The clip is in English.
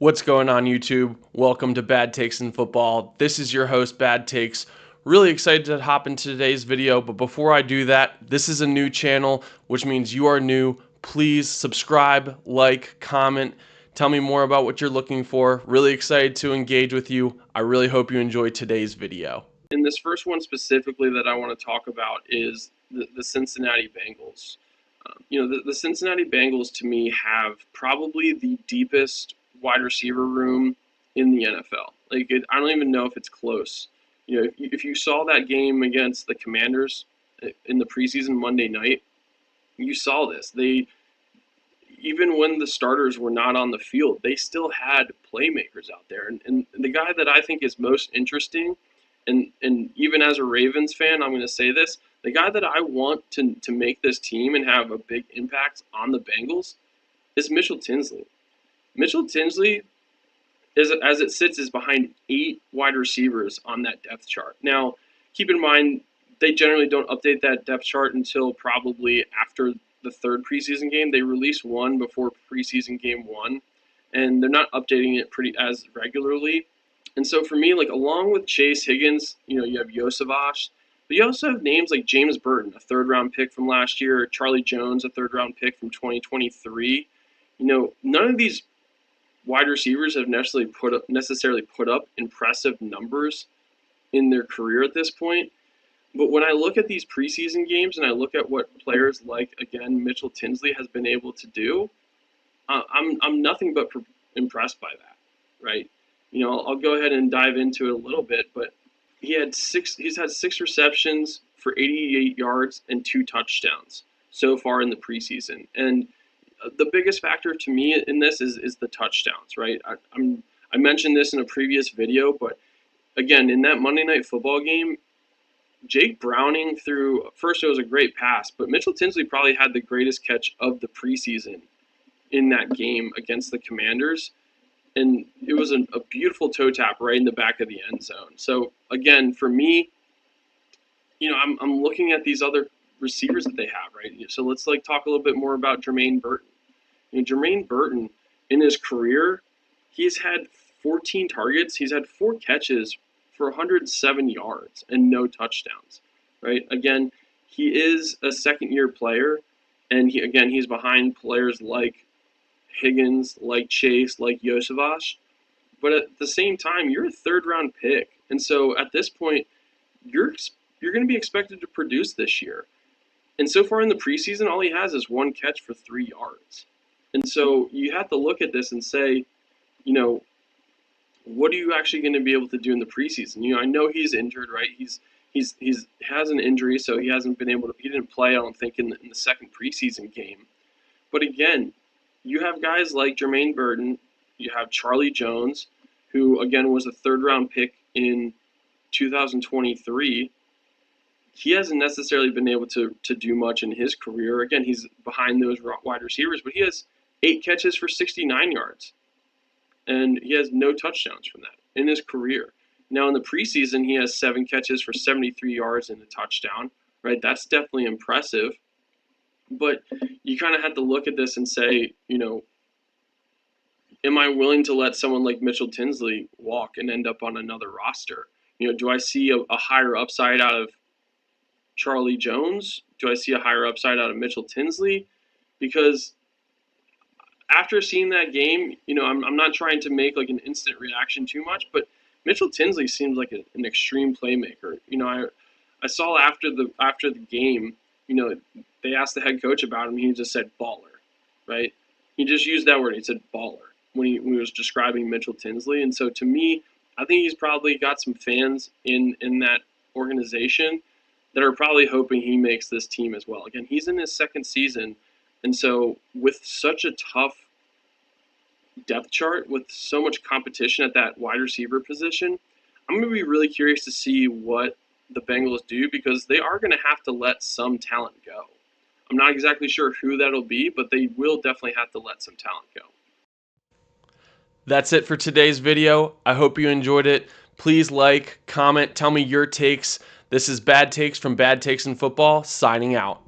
What's going on, YouTube? Welcome to Bad Takes in Football. This is your host, Bad Takes. Really excited to hop into today's video, but before I do that, this is a new channel, which means you are new. Please subscribe, like, comment, tell me more about what you're looking for. Really excited to engage with you. I really hope you enjoy today's video. And this first one specifically that I want to talk about is the Cincinnati Bengals. The Cincinnati Bengals, to me, have probably the deepest wide receiver room in the NFL. I don't even know if it's close. If you saw that game against the Commanders in the preseason Monday night, you saw this. Even when the starters were not on the field, they still had playmakers out there. And the guy that I think is most interesting, and even as a Ravens fan, I'm going to say this, the guy that I want to make this team and have a big impact on the Bengals is Mitchell Tinsley. Mitchell Tinsley, as it sits, is behind 8 wide receivers on that depth chart. Now, keep in mind, they generally don't update that depth chart until probably after the third preseason game. They release one before preseason game 1, and they're not updating it as regularly. And so for me, along with Chase Higgins, you have Yosavash, but you also have names like James Burton, a third-round pick from last year, Charlie Jones, a third-round pick from 2023. None of these wide receivers have necessarily put up impressive numbers in their career at this point. But when I look at these preseason games and I look at what players like, again, Mitchell Tinsley has been able to do, I'm nothing but impressed by that, right? I'll go ahead and dive into it a little bit, but he's had 6 receptions for 88 yards and 2 touchdowns so far in the preseason. And the biggest factor to me in this is the touchdowns, right? I mentioned this in a previous video, but again, in that Monday Night Football game, Jake Browning first it was a great pass, but Mitchell Tinsley probably had the greatest catch of the preseason in that game against the Commanders. And it was a beautiful toe tap right in the back of the end zone. So again, for me, I'm looking at these other receivers that they have, right? So let's talk a little bit more about Jermaine Burton. Jermaine Burton, in his career, he's had 14 targets. He's had 4 catches for 107 yards and no touchdowns, right? Again, he is a second-year player, and he's behind players like Higgins, like Chase, like Yosavash. But at the same time, you're a third-round pick. And so at this point, you're going to be expected to produce this year. And so far in the preseason, all he has is 1 catch for 3 yards. And so you have to look at this and say, what are you actually going to be able to do in the preseason? I know he's injured, right? He has an injury, so he didn't play, I don't think, in the second preseason game. But again, you have guys like Jermaine Burton, you have Charlie Jones, who again was a third-round pick in 2023. He hasn't necessarily been able to do much in his career. Again, he's behind those wide receivers, but he has 8 catches for 69 yards. And he has no touchdowns from that in his career. Now, in the preseason, he has 7 catches for 73 yards and a touchdown, right? That's definitely impressive. But you kind of have to look at this and say, am I willing to let someone like Mitchell Tinsley walk and end up on another roster? Do I see a higher upside out of Charlie Jones? Do I see a higher upside out of Mitchell Tinsley? Because after seeing that game, I'm not trying to make an instant reaction too much, but Mitchell Tinsley seems like an extreme playmaker. I saw after the game, they asked the head coach about him. He just said baller, right? He just used that word. He said baller when he was describing Mitchell Tinsley. And so to me, I think he's probably got some fans in that organization that are probably hoping he makes this team as well. Again, he's in his second season. And so with such a tough depth chart, with so much competition at that wide receiver position, I'm going to be really curious to see what the Bengals do, because they are going to have to let some talent go. I'm not exactly sure who that'll be, but they will definitely have to let some talent go. That's it for today's video. I hope you enjoyed it. Please like, comment, tell me your takes. This is Bad Takes from Bad Takes in Football, signing out.